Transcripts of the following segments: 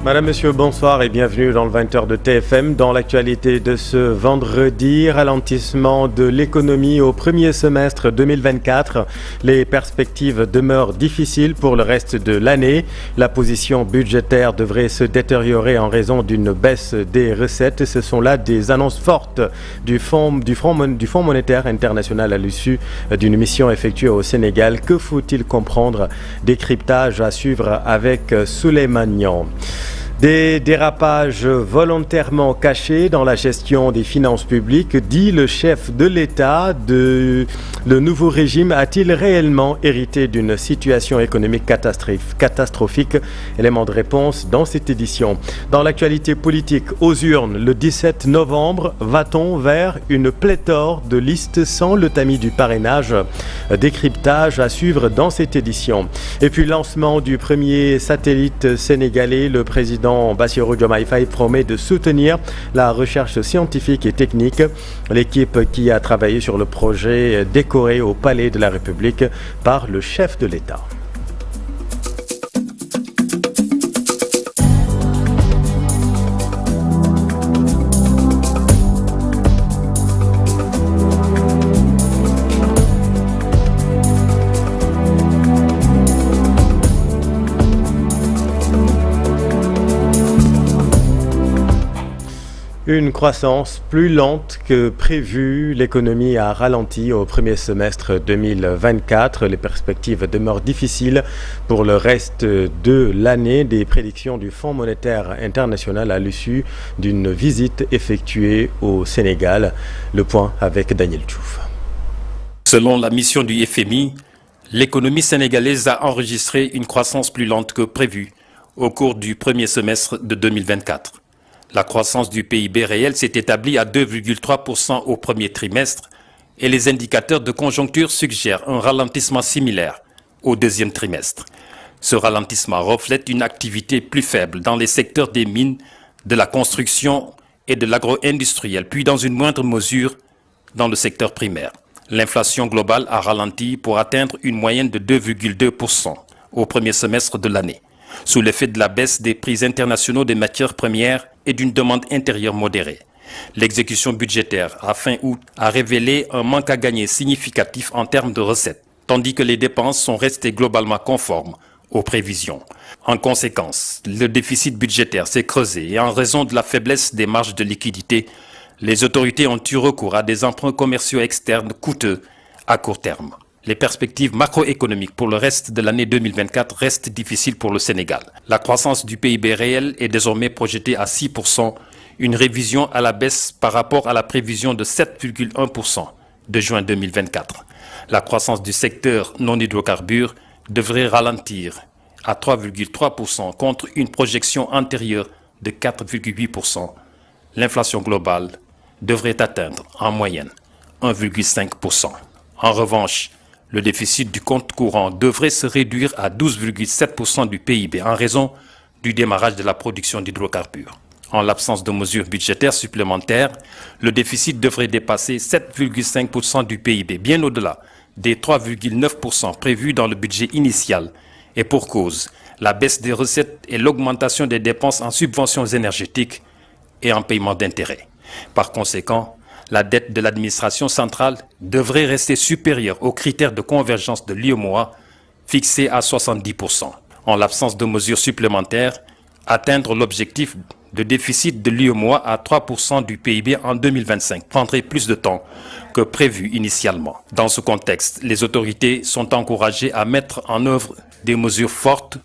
Madame, Monsieur, bonsoir et bienvenue dans le 20h de TFM. Dans l'actualité de ce vendredi, ralentissement de l'économie au premier semestre 2024. Les perspectives demeurent difficiles pour le reste de l'année. La position budgétaire devrait se détériorer en raison d'une baisse des recettes. Ce sont là des annonces fortes du Fonds monétaire international à l'issue d'une mission effectuée au Sénégal. Que faut-il comprendre? Décryptage à suivre avec Souleymane. Des dérapages volontairement cachés dans la gestion des finances publiques, dit le chef de l'État. Le nouveau régime a-t-il réellement hérité d'une situation économique catastrophique? Élément de réponse dans cette édition. Dans l'actualité politique, aux urnes, le 17 novembre, va-t-on vers une pléthore de listes sans le tamis du parrainage? Décryptage à suivre dans cette édition. Et puis lancement du premier satellite sénégalais, le président Bassirou Diomaye Faye promet de soutenir la recherche scientifique et technique. L'équipe qui a travaillé sur le projet décoré au Palais de la République par le chef de l'État. Une croissance plus lente que prévu. L'économie a ralenti au premier semestre 2024. Les perspectives demeurent difficiles pour le reste de l'année. Des prédictions du Fonds monétaire international à l'issue d'une visite effectuée au Sénégal. Le point avec Daniel Diouf. Selon la mission du FMI, l'économie sénégalaise a enregistré une croissance plus lente que prévu au cours du premier semestre de 2024. La croissance du PIB réel s'est établie à 2,3% au premier trimestre et les indicateurs de conjoncture suggèrent un ralentissement similaire au deuxième trimestre. Ce ralentissement reflète une activité plus faible dans les secteurs des mines, de la construction et de l'agro-industriel, puis dans une moindre mesure dans le secteur primaire. L'inflation globale a ralenti pour atteindre une moyenne de 2,2% au premier semestre de l'année, sous l'effet de la baisse des prix internationaux des matières premières et d'une demande intérieure modérée. L'exécution budgétaire à fin août a révélé un manque à gagner significatif en termes de recettes, tandis que les dépenses sont restées globalement conformes aux prévisions. En conséquence, le déficit budgétaire s'est creusé et en raison de la faiblesse des marges de liquidité, les autorités ont eu recours à des emprunts commerciaux externes coûteux à court terme. Les perspectives macroéconomiques pour le reste de l'année 2024 restent difficiles pour le Sénégal. La croissance du PIB réel est désormais projetée à 6%, une révision à la baisse par rapport à la prévision de 7,1% de juin 2024. La croissance du secteur non hydrocarbures devrait ralentir à 3,3% contre une projection antérieure de 4,8%. L'inflation globale devrait atteindre en moyenne 1,5%. En revanche, le déficit du compte courant devrait se réduire à 12,7% du PIB en raison du démarrage de la production d'hydrocarbures. En l'absence de mesures budgétaires supplémentaires, le déficit devrait dépasser 7,5% du PIB, bien au-delà des 3,9% prévus dans le budget initial. Et pour cause, la baisse des recettes et l'augmentation des dépenses en subventions énergétiques et en paiement d'intérêts. Par conséquent, la dette de l'administration centrale devrait rester supérieure aux critères de convergence de l'UEMOA fixés à 70%. En l'absence de mesures supplémentaires, atteindre l'objectif de déficit de l'UEMOA à 3% du PIB en 2025 prendrait plus de temps que prévu initialement. Dans ce contexte, les autorités sont encouragées à mettre en œuvre des mesures fortes.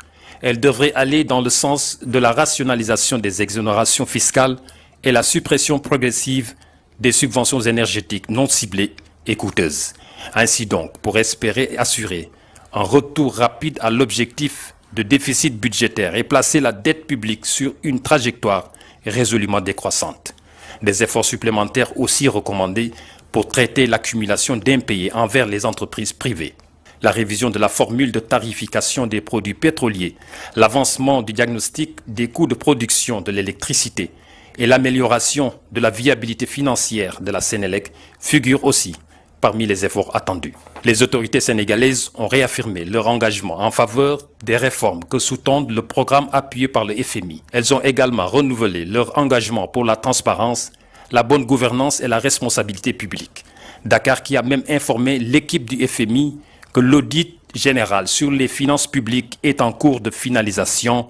Elles devraient aller dans le sens de la rationalisation des exonérations fiscales et la suppression progressive des subventions énergétiques non ciblées et coûteuses. Ainsi donc, pour espérer assurer un retour rapide à l'objectif de déficit budgétaire et placer la dette publique sur une trajectoire résolument décroissante. Des efforts supplémentaires aussi recommandés pour traiter l'accumulation d'impayés envers les entreprises privées. La révision de la formule de tarification des produits pétroliers, l'avancement du diagnostic des coûts de production de l'électricité et l'amélioration de la viabilité financière de la Sénélec figurent aussi parmi les efforts attendus. Les autorités sénégalaises ont réaffirmé leur engagement en faveur des réformes que sous-tendent le programme appuyé par le FMI. Elles ont également renouvelé leur engagement pour la transparence, la bonne gouvernance et la responsabilité publique. Dakar qui a même informé l'équipe du FMI que l'audit général sur les finances publiques est en cours de finalisation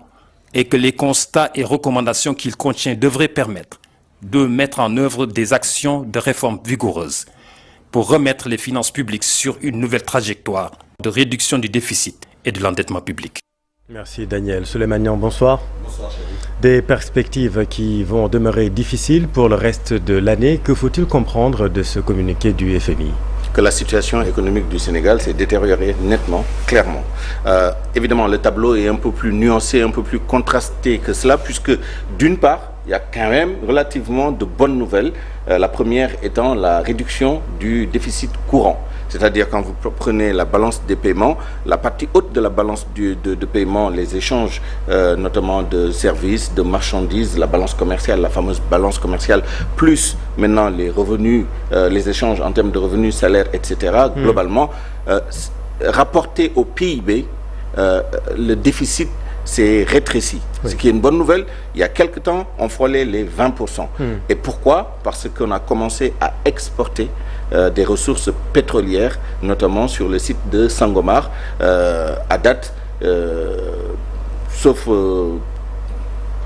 et que les constats et recommandations qu'il contient devraient permettre de mettre en œuvre des actions de réforme vigoureuses pour remettre les finances publiques sur une nouvelle trajectoire de réduction du déficit et de l'endettement public. Merci Daniel. Souleymane, bonsoir. Bonsoir chéri. Des perspectives qui vont demeurer difficiles pour le reste de l'année. Que faut-il comprendre de ce communiqué du FMI ? Que la situation économique du Sénégal s'est détériorée nettement, clairement. Évidemment, le tableau est un peu plus nuancé, un peu plus contrasté que cela, puisque d'une part, il y a quand même relativement de bonnes nouvelles. La première étant la réduction du déficit courant. C'est-à-dire quand vous prenez la balance des paiements, la partie haute de la balance de paiement, les échanges notamment de services, de marchandises, la balance commerciale, la fameuse balance commerciale, plus maintenant les revenus, les échanges en termes de revenus, salaires, etc. Globalement, rapporté au PIB, le déficit s'est rétréci. Oui. Ce qui est une bonne nouvelle. Il y a quelque temps, on frôlait les 20%. Et pourquoi ? Parce qu'on a commencé à exporter des ressources pétrolières, notamment sur le site de Sangomar. À date, sauf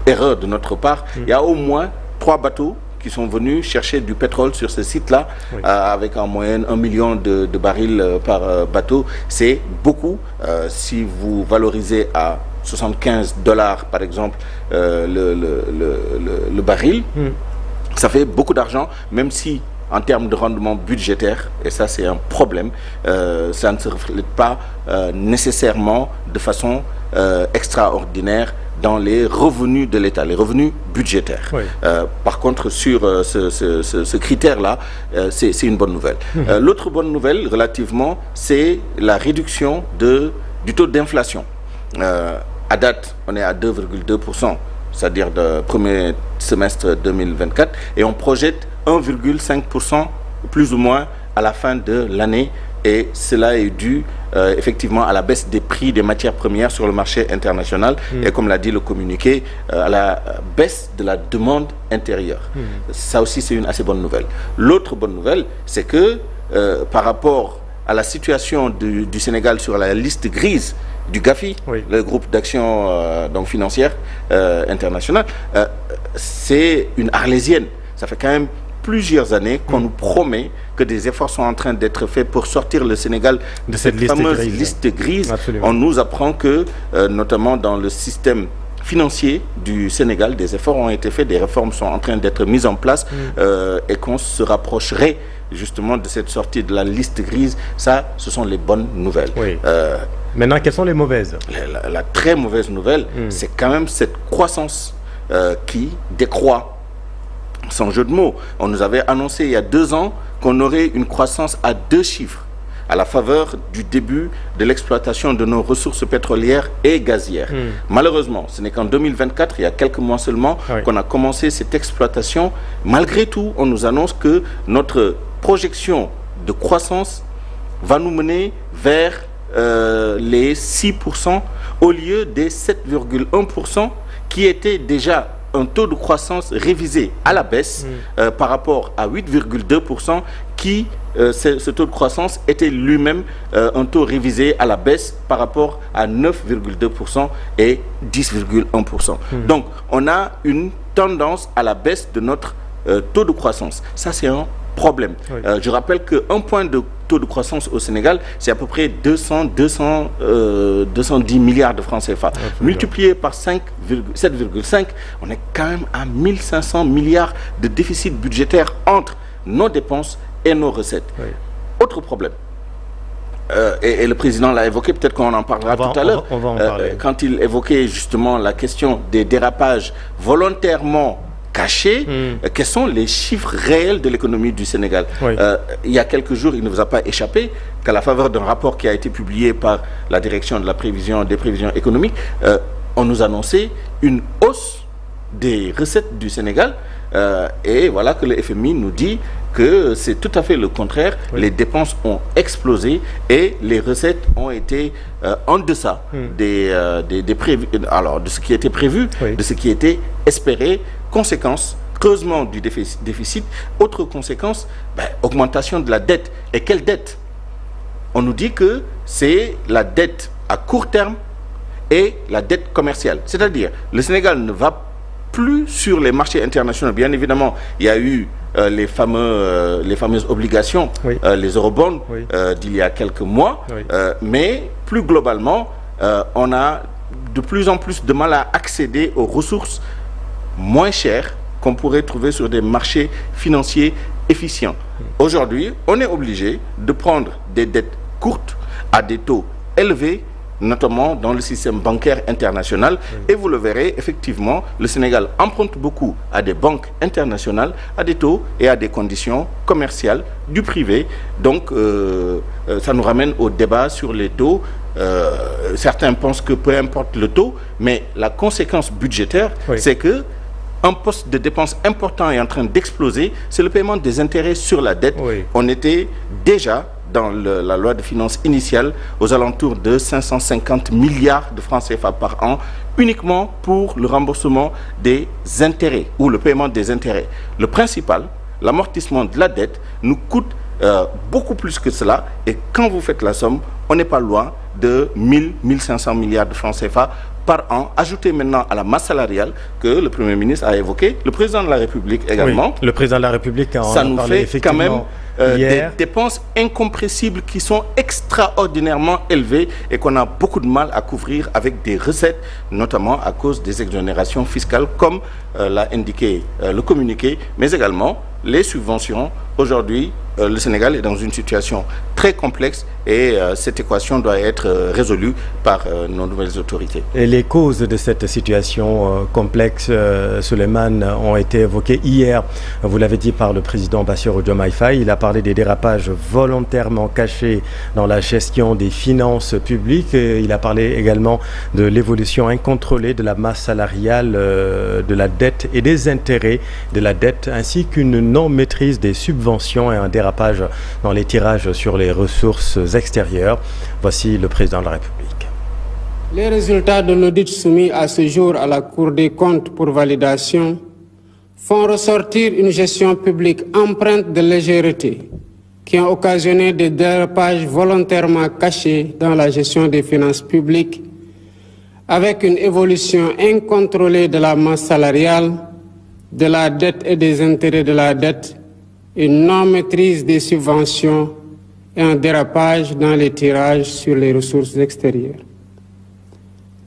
erreur de notre part, il y a au moins 3 bateaux qui sont venus chercher du pétrole sur ce site-là, oui. Avec en moyenne 1 million de barils par bateau. C'est beaucoup. Si vous valorisez à $75 par exemple le baril, ça fait beaucoup d'argent, même si en termes de rendement budgétaire, et ça c'est un problème, ça ne se reflète pas nécessairement de façon extraordinaire dans les revenus de l'État, les revenus budgétaires. Oui. Par contre, sur ce critère-là, c'est une bonne nouvelle. L'autre bonne nouvelle, relativement, c'est la réduction du taux d'inflation. À date, on est à 2,2%, c'est-à-dire le premier semestre 2024, et on projette 1,5% plus ou moins à la fin de l'année, et cela est dû effectivement à la baisse des prix des matières premières sur le marché international et comme l'a dit le communiqué, à la baisse de la demande intérieure. Ça aussi c'est une assez bonne nouvelle. L'autre bonne nouvelle, c'est que par rapport à la situation du Sénégal sur la liste grise du GAFI, oui. Le groupe d'action donc financière internationale, c'est une arlésienne. Ça fait quand même plusieurs années qu'on nous promet que des efforts sont en train d'être faits pour sortir le Sénégal de cette fameuse liste grise. Absolument. On nous apprend que, notamment dans le système financier du Sénégal, des efforts ont été faits, des réformes sont en train d'être mises en place et qu'on se rapprocherait justement de cette sortie de la liste grise. Ça, ce sont les bonnes nouvelles. Oui. Maintenant, quelles sont les mauvaises ? La très mauvaise nouvelle, c'est quand même cette croissance qui décroît. Sans jeu de mots, on nous avait annoncé il y a 2 ans qu'on aurait une croissance à 2 chiffres à la faveur du début de l'exploitation de nos ressources pétrolières et gazières. Malheureusement, ce n'est qu'en 2024, il y a quelques mois seulement, qu'on a commencé cette exploitation. Malgré tout, on nous annonce que notre projection de croissance va nous mener vers les 6% au lieu des 7,1% qui étaient déjà un taux de croissance révisé à la baisse par rapport à 8,2% qui, ce taux de croissance était lui-même un taux révisé à la baisse par rapport à 9,2% et 10,1%. Donc, on a une tendance à la baisse de notre taux de croissance. Ça, c'est un problème. Oui. Je rappelle qu'un point de taux de croissance au Sénégal, c'est à peu près 210 milliards de francs CFA. Absolument. Multiplié par 7,5, on est quand même à 1500 milliards de déficit budgétaire entre nos dépenses et nos recettes. Oui. Autre problème, et le président l'a évoqué, peut-être qu'on en parlera tout à l'heure, quand il évoquait justement la question des dérapages volontairement cachés, quels sont les chiffres réels de l'économie du Sénégal. Oui. Il y a quelques jours, il ne vous a pas échappé qu'à la faveur d'un rapport qui a été publié par la direction de la prévision, des prévisions économiques, on nous annonçait une hausse des recettes du Sénégal et voilà que le FMI nous dit que c'est tout à fait le contraire. Oui. Les dépenses ont explosé et les recettes ont été en deçà des prévus, alors de ce qui était prévu, de ce qui était espéré. Conséquence, creusement du déficit. Autre conséquence, augmentation de la dette. Et quelle dette? On nous dit que c'est la dette à court terme et la dette commerciale. C'est-à-dire, le Sénégal ne va plus sur les marchés internationaux. Bien évidemment, il y a eu les fameuses obligations, les eurobonds d'il y a quelques mois, mais plus globalement, on a de plus en plus de mal à accéder aux ressources moins chères qu'on pourrait trouver sur des marchés financiers efficients. Aujourd'hui, on est obligé de prendre des dettes courtes à des taux élevés, notamment dans le système bancaire international. Et vous le verrez, effectivement, le Sénégal emprunte beaucoup à des banques internationales, à des taux et à des conditions commerciales du privé. Donc, ça nous ramène au débat sur les taux. Certains pensent que peu importe le taux, mais la conséquence budgétaire, c'est que un poste de dépenses important est en train d'exploser, c'est le paiement des intérêts sur la dette. On était déjà dans la loi de finances initiale aux alentours de 550 milliards de francs CFA par an, uniquement pour le remboursement des intérêts ou le paiement des intérêts. Le principal, l'amortissement de la dette, nous coûte beaucoup plus que cela. Et quand vous faites la somme, on n'est pas loin de 1 500 milliards de francs CFA par an, ajouté maintenant à la masse salariale que le Premier ministre a évoqué, le Président de la République également. Le Président de la République en ça nous fait quand même des dépenses incompressibles qui sont extraordinairement élevées et qu'on a beaucoup de mal à couvrir avec des recettes, notamment à cause des exonérations fiscales, comme l'a indiqué le communiqué, mais également les subventions. Aujourd'hui, le Sénégal est dans une situation très complexe et cette équation doit être résolue par nos nouvelles autorités. Et les causes de cette situation complexe, Souleymane, ont été évoquées hier, vous l'avez dit, par le président Bassirou Diomaye Faye. Il a parlé des dérapages volontairement cachés dans la gestion des finances publiques. Il a parlé également de l'évolution incontrôlée de la masse salariale, de la dette et des intérêts de la dette, ainsi qu'une non-maîtrise des subventions et un dérapage dans les tirages sur les ressources extérieures. Voici le président de la République. Les résultats de l'audit soumis à ce jour à la Cour des comptes pour validation font ressortir une gestion publique empreinte de légèreté qui ont occasionné des dérapages volontairement cachés dans la gestion des finances publiques, avec une évolution incontrôlée de la masse salariale, de la dette et des intérêts de la dette, une non-maîtrise des subventions et un dérapage dans les tirages sur les ressources extérieures.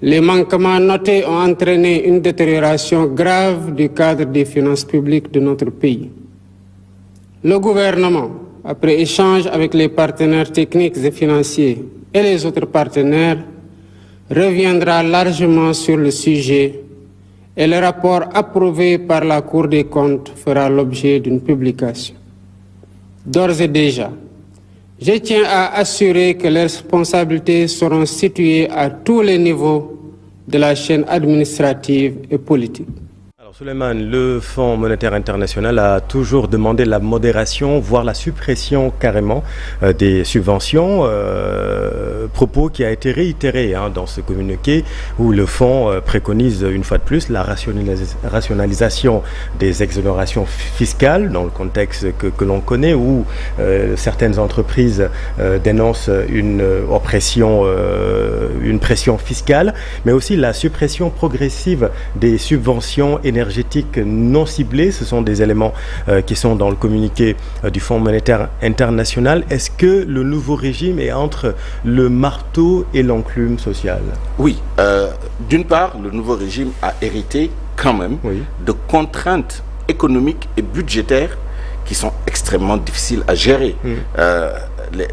Les manquements notés ont entraîné une détérioration grave du cadre des finances publiques de notre pays. Le gouvernement, après échange avec les partenaires techniques et financiers et les autres partenaires, reviendra largement sur le sujet et le rapport approuvé par la Cour des comptes fera l'objet d'une publication. D'ores et déjà, je tiens à assurer que les responsabilités seront situées à tous les niveaux de la chaîne administrative et politique. Souleymane, le Fonds monétaire international a toujours demandé la modération, voire la suppression carrément des subventions, propos qui a été réitéré dans ce communiqué où le Fonds préconise une fois de plus la rationalisation des exonérations fiscales dans le contexte que l'on connaît où certaines entreprises dénoncent une pression fiscale, mais aussi la suppression progressive des subventions énergétiques non ciblées. Ce sont des éléments qui sont dans le communiqué du Fonds monétaire international. Est-ce que le nouveau régime est entre le marteau et l'enclume sociale? Oui. D'une part, le nouveau régime a hérité quand même de contraintes économiques et budgétaires qui sont extrêmement difficiles à gérer.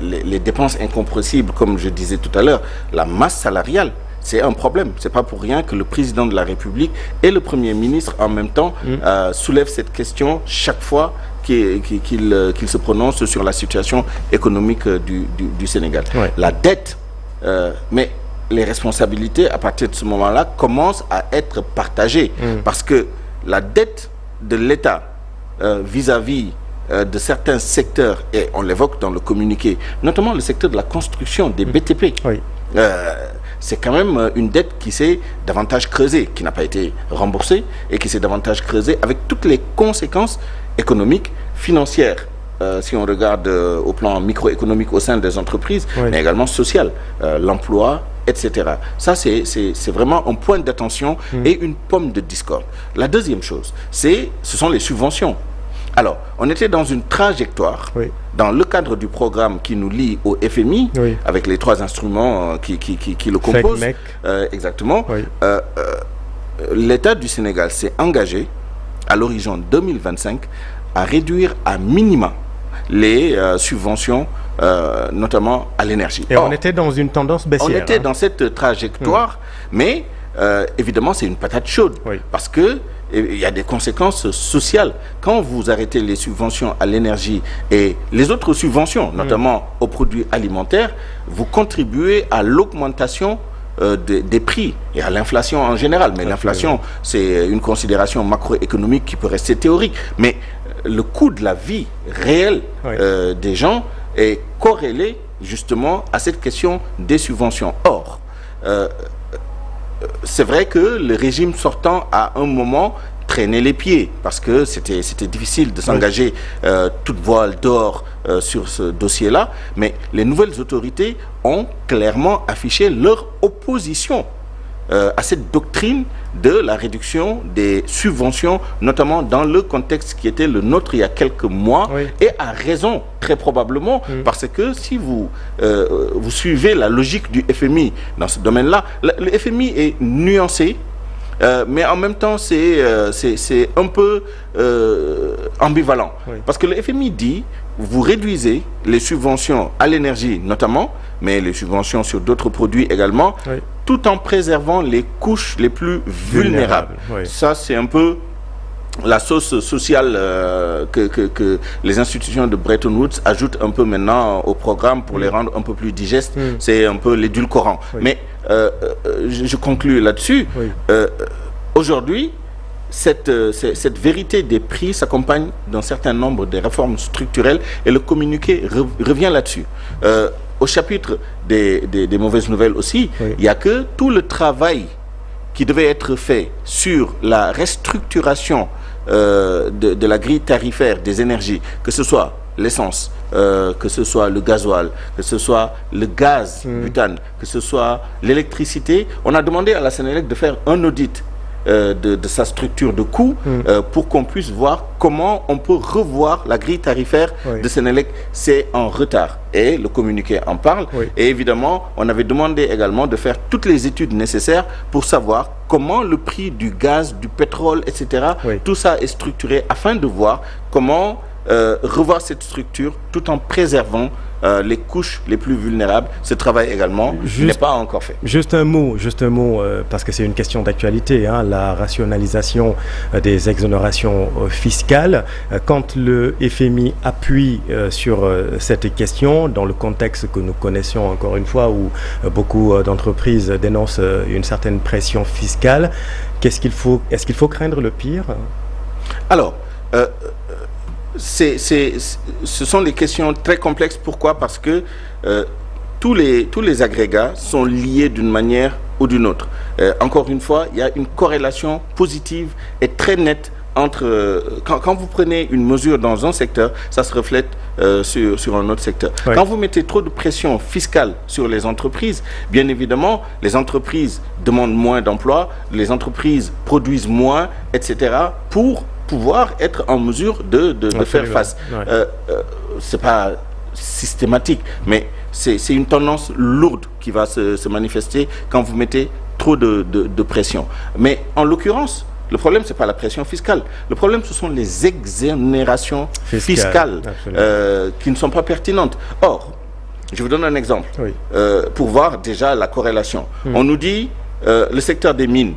Les dépenses incompressibles, comme je disais tout à l'heure, la masse salariale, c'est un problème. Ce n'est pas pour rien que le président de la République et le Premier ministre en même temps soulèvent cette question chaque fois qu'il se prononce sur la situation économique du Sénégal. La dette, mais les responsabilités à partir de ce moment-là commencent à être partagées parce que la dette de l'État vis-à-vis de certains secteurs, et on l'évoque dans le communiqué, notamment le secteur de la construction, des BTP. Oui. C'est quand même une dette qui s'est davantage creusée, qui n'a pas été remboursée et qui s'est davantage creusée avec toutes les conséquences économiques, financières, si on regarde au plan microéconomique au sein des entreprises, oui, mais également social, l'emploi, etc. Ça, c'est vraiment un point d'attention et une pomme de discorde. La deuxième chose, ce sont les subventions. Alors, on était dans une trajectoire, oui, dans le cadre du programme qui nous lie au FMI, oui, avec les 3 instruments qui le composent. Exactement. Oui. L'État du Sénégal s'est engagé, à l'horizon 2025, à réduire à minima les subventions, notamment à l'énergie. Et on était dans une tendance baissière. On était dans cette trajectoire, mais évidemment, c'est une patate chaude, oui, parce que il y a des conséquences sociales. Quand vous arrêtez les subventions à l'énergie et les autres subventions, notamment aux produits alimentaires, vous contribuez à l'augmentation des prix et à l'inflation en général. Mais l'inflation, c'est une considération macroéconomique qui peut rester théorique. Mais le coût de la vie réelle, oui, des gens est corrélé justement à cette question des subventions. Or, c'est vrai que le régime sortant à un moment traînait les pieds parce que c'était difficile de s'engager toute voile d'or sur ce dossier-là, mais les nouvelles autorités ont clairement affiché leur opposition à cette doctrine de la réduction des subventions, notamment dans le contexte qui était le nôtre il y a quelques mois, oui, et à raison, très probablement, parce que si vous suivez la logique du FMI dans ce domaine-là, le FMI est nuancé, mais en même temps, c'est un peu ambivalent. Oui. Parce que le FMI dit, vous réduisez les subventions à l'énergie notamment, mais les subventions sur d'autres produits également, oui, tout en préservant les couches les plus vulnérables. Oui. Ça, c'est un peu la sauce sociale que les institutions de Bretton Woods ajoutent un peu maintenant au programme pour les rendre un peu plus digestes. C'est un peu l'édulcorant. Oui. Mais je conclue là-dessus. Oui. Aujourd'hui, cette vérité des prix s'accompagne d'un certain nombre de réformes structurelles et le communiqué revient là-dessus. Au chapitre des mauvaises nouvelles aussi, oui, il n'y a que tout le travail qui devait être fait sur la restructuration de la grille tarifaire des énergies, que ce soit l'essence, que ce soit le gasoil, que ce soit le gaz butane, que ce soit l'électricité. On a demandé à la Sénélec de faire un audit de sa structure de coûts pour qu'on puisse voir comment on peut revoir la grille tarifaire, oui, de Sénélec. C'est en retard et le communiqué en parle. Oui. Et évidemment, on avait demandé également de faire toutes les études nécessaires pour savoir comment le prix du gaz, du pétrole, etc., oui, tout ça est structuré afin de voir comment revoir cette structure tout en préservant les couches les plus vulnérables. Ce travail également n'est pas encore fait. Juste un mot, parce que c'est une question d'actualité, hein, la rationalisation des exonérations fiscales. Quand le FMI appuie sur cette question, dans le contexte que nous connaissons encore une fois, où beaucoup d'entreprises dénoncent une certaine pression fiscale, est-ce qu'il faut craindre le pire? Alors, ce sont des questions très complexes. Pourquoi? Parce que tous les agrégats sont liés d'une manière ou d'une autre. Encore une fois, il y a une corrélation positive et très nette entre... Quand vous prenez une mesure dans un secteur, ça se reflète sur un autre secteur. Oui. Quand vous mettez trop de pression fiscale sur les entreprises, bien évidemment, les entreprises demandent moins d'emplois, les entreprises produisent moins, etc., pour pouvoir être en mesure de faire face. Ouais. C'est pas systématique, mais c'est une tendance lourde qui va se manifester quand vous mettez trop de pression. Mais en l'occurrence, le problème, c'est pas la pression fiscale. Le problème, ce sont les exonérations fiscales qui ne sont pas pertinentes. Or, je vous donne un exemple, oui, pour voir déjà la corrélation. On nous dit, le secteur des mines,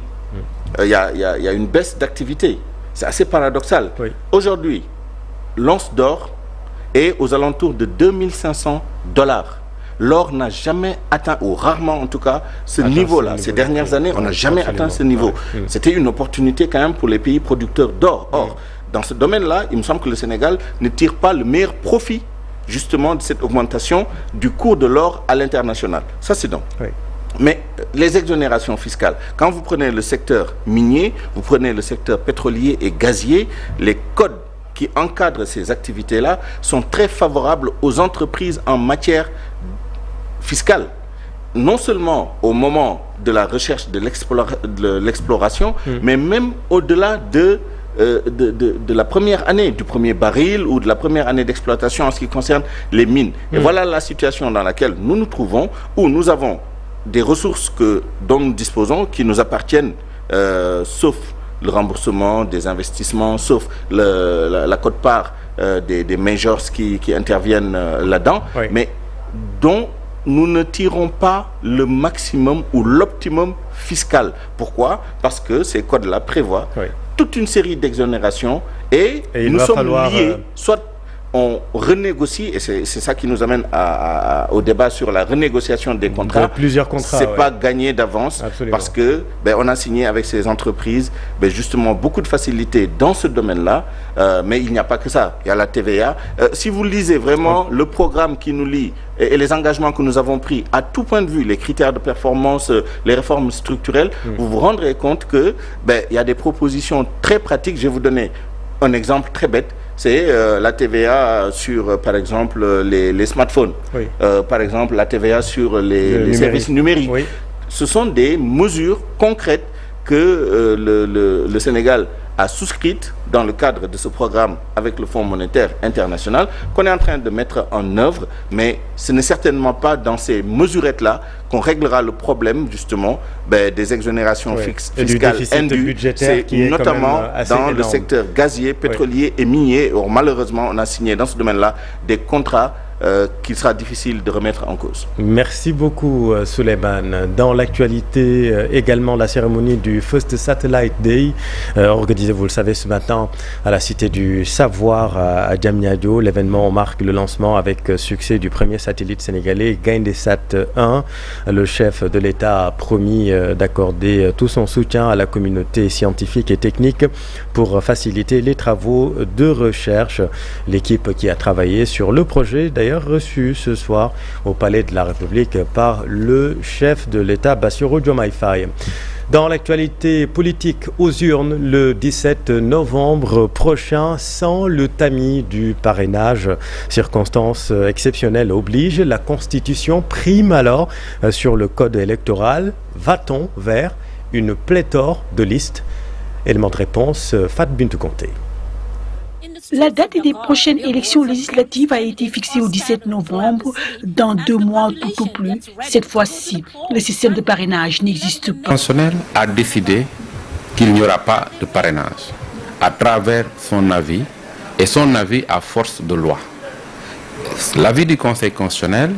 il y a une baisse d'activité. C'est assez paradoxal. Oui. Aujourd'hui, l'once d'or est aux alentours de 2500 $. L'or n'a jamais atteint, ou rarement en tout cas, ce niveau-là. Ces dernières années, on n'a jamais atteint ce niveau. Ouais. C'était une opportunité quand même pour les pays producteurs d'or. Or, dans ce domaine-là, il me semble que le Sénégal ne tire pas le meilleur profit justement de cette augmentation du cours de l'or à l'international. Ça, c'est donc. Oui. Mais les exonérations fiscales, quand vous prenez le secteur minier, vous prenez le secteur pétrolier et gazier, les codes qui encadrent ces activités-là sont très favorables aux entreprises en matière fiscale. Non seulement au moment de la recherche de l'exploration, mais même au-delà de la première année, du premier baril ou de la première année d'exploitation en ce qui concerne les mines. Et voilà la situation dans laquelle nous nous trouvons, où nous avons des ressources dont nous disposons qui nous appartiennent, sauf le remboursement des investissements, sauf la quote-part des majors qui interviennent là-dedans, oui. Mais dont nous ne tirons pas le maximum ou l'optimum fiscal. Pourquoi? Parce que ces codes-là prévoient toute une série d'exonérations et nous sommes liés, soit on renégocie, et c'est ça qui nous amène au débat sur la renégociation des contrats. Plusieurs contrats. C'est pas gagné d'avance parce que on a signé avec ces entreprises justement beaucoup de facilités dans ce domaine-là, mais il n'y a pas que ça. Il y a la TVA. Si vous lisez vraiment le programme qui nous lie et les engagements que nous avons pris à tout point de vue, les critères de performance, les réformes structurelles, vous vous rendrez compte que il y a des propositions très pratiques. Je vais vous donner un exemple très bête. C'est la TVA sur, par exemple, les smartphones. Oui. Par exemple, la TVA sur les services numériques. Oui. Ce sont des mesures concrètes que le Sénégal a souscrites dans le cadre de ce programme avec le Fonds monétaire international qu'on est en train de mettre en œuvre, mais ce n'est certainement pas dans ces mesurettes-là qu'on réglera le problème justement des exonérations fiscales indues. C'est notamment dans le secteur gazier, pétrolier et minier. Or, malheureusement, on a signé dans ce domaine-là des contrats qu'il sera difficile de remettre en cause. Merci beaucoup Souleymane. Dans l'actualité également, la cérémonie du First Satellite Day organisée, vous le savez, ce matin à la Cité du Savoir à Diamniadio. L'événement marque le lancement avec succès du premier satellite sénégalais Gaindesat 1. Le chef de l'État a promis d'accorder tout son soutien à la communauté scientifique et technique pour faciliter les travaux de recherche. L'équipe qui a travaillé sur le projet d'ailleurs reçu ce soir au Palais de la République par le chef de l'État Bassirou Diomaye Faye. Dans l'actualité politique, aux urnes le 17 novembre prochain, sans le tamis du parrainage. Circonstance exceptionnelle oblige, la Constitution prime alors sur le code électoral. Va-t-on vers une pléthore de listes? Élément de réponse, Fat Bintou Conté. La date des prochaines élections législatives a été fixée au 17 novembre, dans 2 mois tout au plus. Cette fois-ci, le système de parrainage n'existe pas. Le Constitutionnel a décidé qu'il n'y aura pas de parrainage à travers son avis, et son avis à force de loi. L'avis du Conseil constitutionnel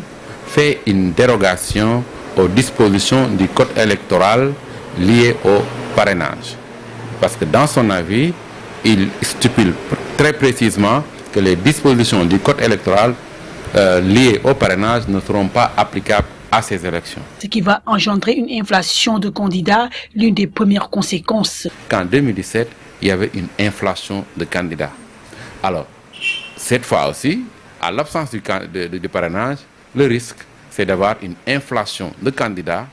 fait une dérogation aux dispositions du code électoral liées au parrainage. Parce que dans son avis, il stipule très précisément que les dispositions du code électoral liées au parrainage ne seront pas applicables à ces élections. Ce qui va engendrer une inflation de candidats, l'une des premières conséquences. Qu'en 2017, il y avait une inflation de candidats. Alors, cette fois aussi, à l'absence du parrainage, le risque, c'est d'avoir une inflation de candidats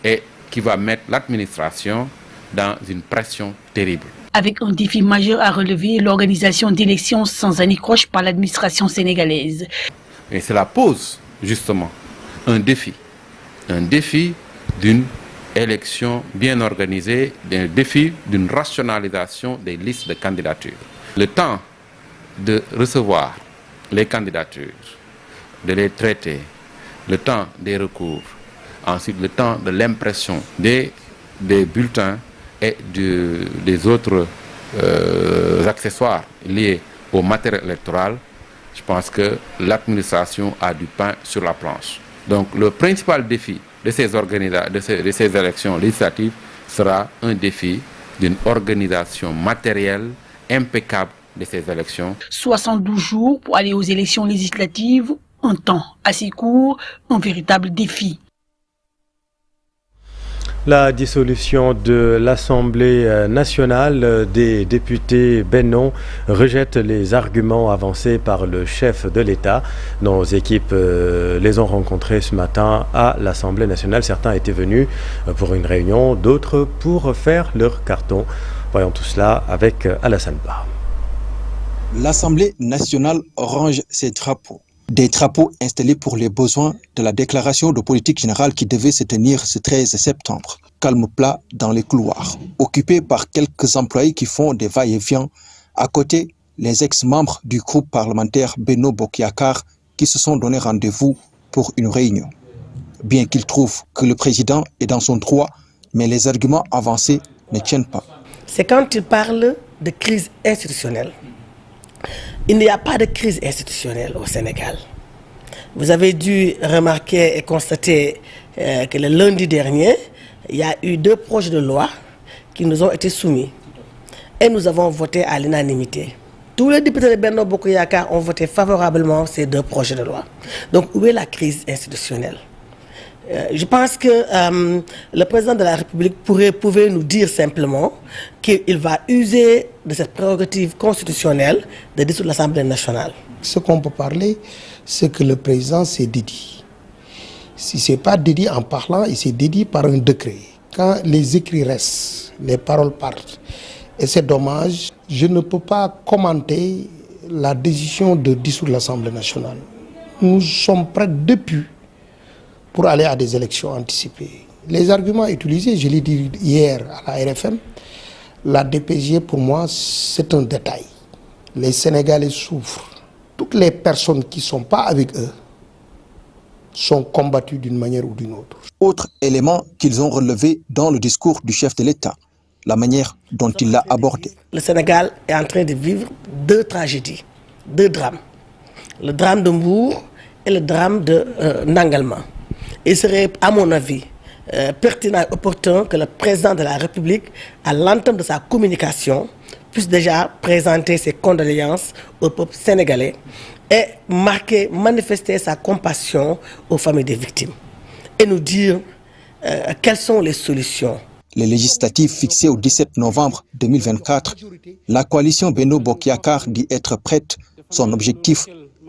et qui va mettre l'administration dans une pression terrible. Avec un défi majeur à relever, l'organisation d'élections sans anicroche par l'administration sénégalaise. Et cela pose justement un défi d'une élection bien organisée, un défi d'une rationalisation des listes de candidatures. Le temps de recevoir les candidatures, de les traiter, le temps des recours, ensuite le temps de l'impression des bulletins et des autres accessoires liés au matériel électoral, je pense que l'administration a du pain sur la planche. Donc le principal défi de ces élections législatives sera un défi d'une organisation matérielle impeccable de ces élections. 72 jours pour aller aux élections législatives, un temps assez court, un véritable défi. La dissolution de l'Assemblée nationale, des députés Benno rejettent les arguments avancés par le chef de l'État. Nos équipes les ont rencontrés ce matin à l'Assemblée nationale. Certains étaient venus pour une réunion, d'autres pour faire leur carton. Voyons tout cela avec Alassane Ba. L'Assemblée nationale range ses drapeaux. Des drapeaux installés pour les besoins de la déclaration de politique générale qui devait se tenir ce 13 septembre. Calme plat dans les couloirs, occupés par quelques employés qui font des va-et-vient. À côté, les ex-membres du groupe parlementaire Benno Bokk Yakaar qui se sont donné rendez-vous pour une réunion. Bien qu'ils trouvent que le président est dans son droit, mais les arguments avancés ne tiennent pas. C'est quand il parle de crise institutionnelle. Il n'y a pas de crise institutionnelle au Sénégal. Vous avez dû remarquer et constater que le lundi dernier, il y a eu 2 projets de loi qui nous ont été soumis. Et nous avons voté à l'unanimité. Tous les députés de Benno Bokk Yakaar ont voté favorablement ces 2 projets de loi. Donc où est la crise institutionnelle? Je pense que le président de la République pouvait nous dire simplement qu'il va user de cette prérogative constitutionnelle de dissoudre l'Assemblée nationale. Ce qu'on peut parler, c'est que le président s'est dédié. Si ce n'est pas dédié en parlant, il s'est dédié par un décret. Quand les écrits restent, les paroles partent. Et c'est dommage, je ne peux pas commenter la décision de dissoudre l'Assemblée nationale. Nous sommes prêts depuis pour aller à des élections anticipées. Les arguments utilisés, je l'ai dit hier à la RFM, la DPG pour moi c'est un détail. Les Sénégalais souffrent. Toutes les personnes qui ne sont pas avec eux sont combattues d'une manière ou d'une autre. Autre élément qu'ils ont relevé dans le discours du chef de l'État, la manière dont il l'a abordé. Le Sénégal est en train de vivre 2 tragédies, 2 drames. Le drame de Mbour et le drame de Nangalma. Il serait, à mon avis, pertinent et opportun que le président de la République, à l'entame de sa communication, puisse déjà présenter ses condoléances au peuple sénégalais et manifester sa compassion aux familles des victimes. Et nous dire quelles sont les solutions. Les législatives fixées au 17 novembre 2024, la coalition Benno Bokk Yakaar dit être prête. Son objectif,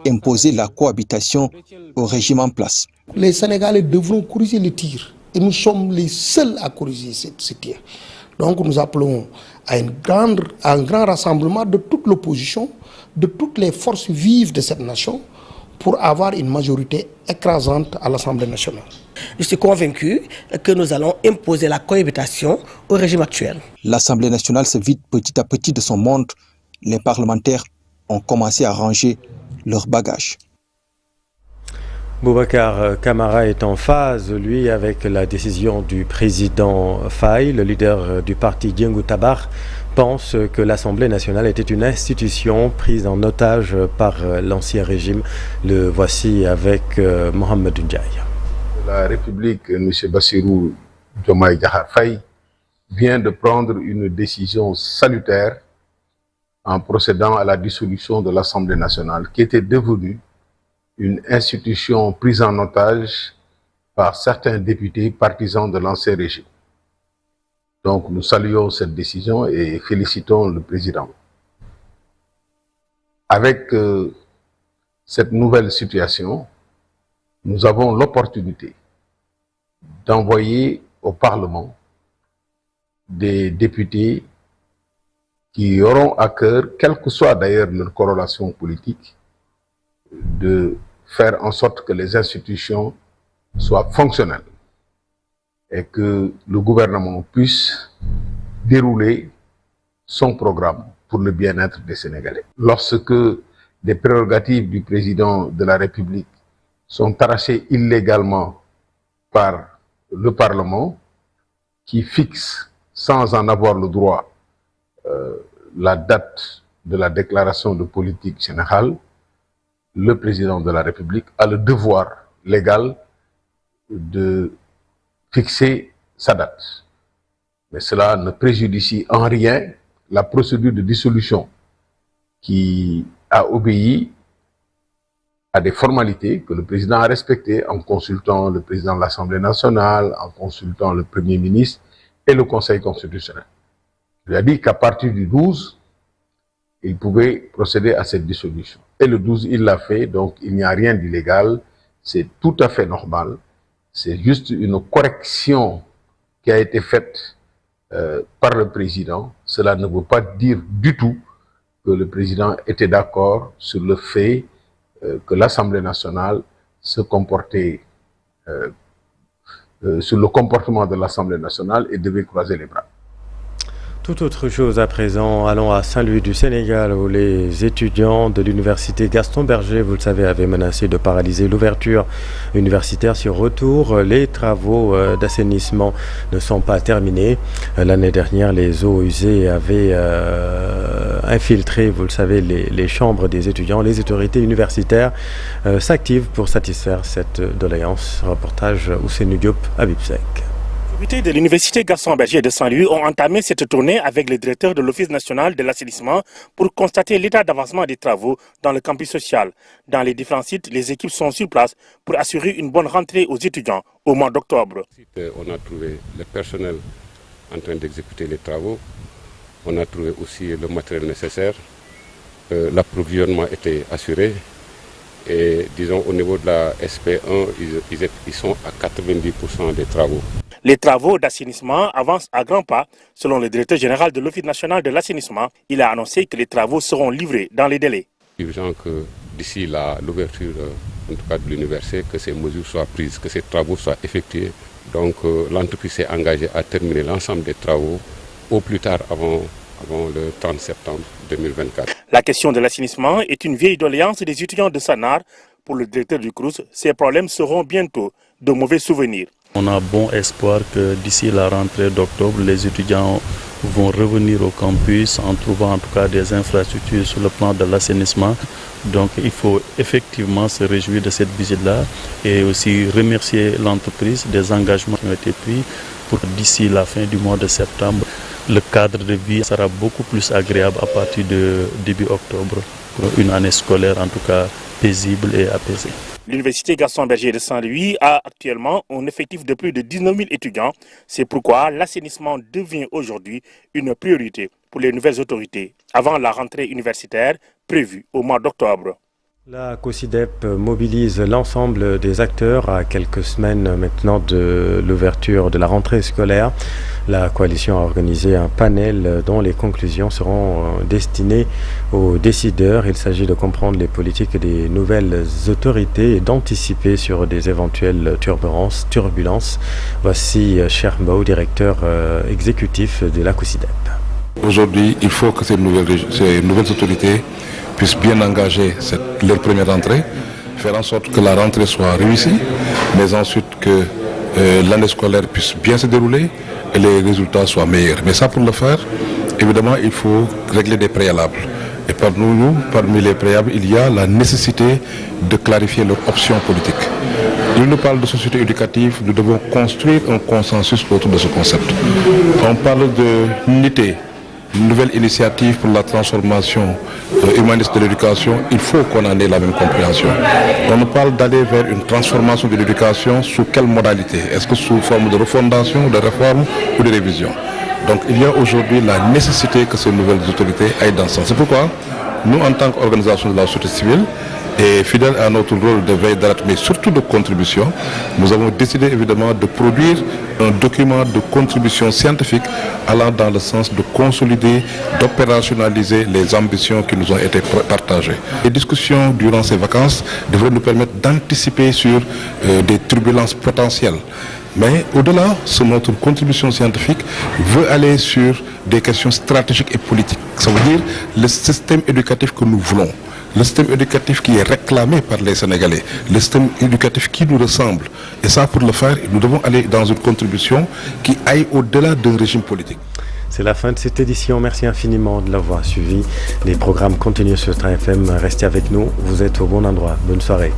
imposer la cohabitation au régime en place. Les Sénégalais devront corriger le tir. Et nous sommes les seuls à corriger ce tir. Donc nous appelons à un grand rassemblement de toute l'opposition, de toutes les forces vives de cette nation, pour avoir une majorité écrasante à l'Assemblée nationale. Je suis convaincu que nous allons imposer la cohabitation au régime actuel. L'Assemblée nationale se vide petit à petit de son monde. Les parlementaires ont commencé à ranger leurs bagages. Boubacar Camara est en phase, lui, avec la décision du président Faye. Le leader du parti Diengu Tabar pense que l'Assemblée nationale était une institution prise en otage par l'ancien régime. Le voici avec Mohamed Ndiaye. La République, M. Bassirou Diomaye Diakhar Faye, vient de prendre une décision salutaire en procédant à la dissolution de l'Assemblée nationale, qui était devenue une institution prise en otage par certains députés partisans de l'ancien régime. Donc nous saluons cette décision et félicitons le président. Avec cette nouvelle situation, nous avons l'opportunité d'envoyer au Parlement des députés qui auront à cœur, quelle que soit d'ailleurs leur corrélation politique, de faire en sorte que les institutions soient fonctionnelles et que le gouvernement puisse dérouler son programme pour le bien-être des Sénégalais. Lorsque des prérogatives du président de la République sont arrachées illégalement par le Parlement, qui fixe sans en avoir le droit la date de la déclaration de politique générale, le président de la République a le devoir légal de fixer sa date. Mais cela ne préjudicie en rien la procédure de dissolution qui a obéi à des formalités que le président a respectées en consultant le président de l'Assemblée nationale, en consultant le Premier ministre et le Conseil constitutionnel. Il a dit qu'à partir du 12, il pouvait procéder à cette dissolution. Et le 12, il l'a fait, donc il n'y a rien d'illégal, c'est tout à fait normal. C'est juste une correction qui a été faite par le président. Cela ne veut pas dire du tout que le président était d'accord sur le fait que l'Assemblée nationale se comportait sur le comportement de l'Assemblée nationale et devait croiser les bras. Tout autre chose à présent, allons à Saint-Louis du Sénégal où les étudiants de l'université Gaston Berger, vous le savez, avaient menacé de paralyser l'ouverture universitaire sur retour. Les travaux d'assainissement ne sont pas terminés. L'année dernière, les eaux usées avaient infiltré, vous le savez, les chambres des étudiants. Les autorités universitaires s'activent pour satisfaire cette doléance. Reportage Ousseynou Diop à Bipsec. Les autorités de l'université Gaston Berger de Saint-Louis ont entamé cette tournée avec le directeur de l'Office national de l'assainissement pour constater l'état d'avancement des travaux dans le campus social. Dans les différents sites, les équipes sont sur place pour assurer une bonne rentrée aux étudiants au mois d'octobre. On a trouvé le personnel en train d'exécuter les travaux. On a trouvé aussi le matériel nécessaire. L'approvisionnement était assuré. Et disons au niveau de la SP1, ils sont à 90% des travaux. Les travaux d'assainissement avancent à grands pas. Selon le directeur général de l'Office national de l'assainissement, il a annoncé que les travaux seront livrés dans les délais. Il est urgent que d'ici l'ouverture en tout cas de l'université, que ces mesures soient prises, que ces travaux soient effectués. Donc l'entreprise s'est engagée à terminer l'ensemble des travaux au plus tard avant le 30 septembre 2024. La question de l'assainissement est une vieille doléance des étudiants de Sanar. Pour le directeur du CROUS, ces problèmes seront bientôt de mauvais souvenirs. On a bon espoir que d'ici la rentrée d'octobre, les étudiants vont revenir au campus en trouvant en tout cas des infrastructures sur le plan de l'assainissement. Donc il faut effectivement se réjouir de cette visite-là et aussi remercier l'entreprise des engagements qui ont été pris pour d'ici la fin du mois de septembre, le cadre de vie sera beaucoup plus agréable à partir de début octobre pour une année scolaire en tout cas paisible et apaisée. L'université Gaston Berger de Saint-Louis a actuellement un effectif de plus de 19 000 étudiants. C'est pourquoi l'assainissement devient aujourd'hui une priorité pour les nouvelles autorités avant la rentrée universitaire prévue au mois d'octobre. La COSIDEP mobilise l'ensemble des acteurs à quelques semaines maintenant de l'ouverture de la rentrée scolaire. La coalition a organisé un panel dont les conclusions seront destinées aux décideurs. Il s'agit de comprendre les politiques des nouvelles autorités et d'anticiper sur des éventuelles turbulences. Voici Chermbo, directeur exécutif de la COSIDEP. Aujourd'hui, il faut que ces nouvelles autorités puissent bien engager leur première rentrée, faire en sorte que la rentrée soit réussie, mais ensuite que l'année scolaire puisse bien se dérouler et les résultats soient meilleurs. Mais ça, pour le faire, évidemment, il faut régler des préalables. Et parmi les préalables, il y a la nécessité de clarifier leurs options politiques. Il nous parle de société éducative, nous devons construire un consensus autour de ce concept. On parle de l'unité, une nouvelle initiative pour la transformation humaniste de l'éducation, il faut qu'on en ait la même compréhension. On nous parle d'aller vers une transformation de l'éducation sous quelle modalité? Est-ce que sous forme de refondation, de réforme ou de révision? Donc il y a aujourd'hui la nécessité que ces nouvelles autorités aillent dans ce sens. C'est pourquoi nous, en tant qu'organisation de la société civile, et fidèles à notre rôle de veille d'alerte, mais surtout de contribution, nous avons décidé évidemment de produire un document de contribution scientifique allant dans le sens de consolider, d'opérationnaliser les ambitions qui nous ont été partagées. Les discussions durant ces vacances devraient nous permettre d'anticiper sur des turbulences potentielles. Mais au-delà, notre contribution scientifique veut aller sur des questions stratégiques et politiques. Ça veut dire le système éducatif que nous voulons. Le système éducatif qui est réclamé par les Sénégalais, le système éducatif qui nous ressemble. Et ça, pour le faire, nous devons aller dans une contribution qui aille au-delà d'un régime politique. C'est la fin de cette édition. Merci infiniment de l'avoir suivi. Les programmes continuent sur Train FM. Restez avec nous. Vous êtes au bon endroit. Bonne soirée.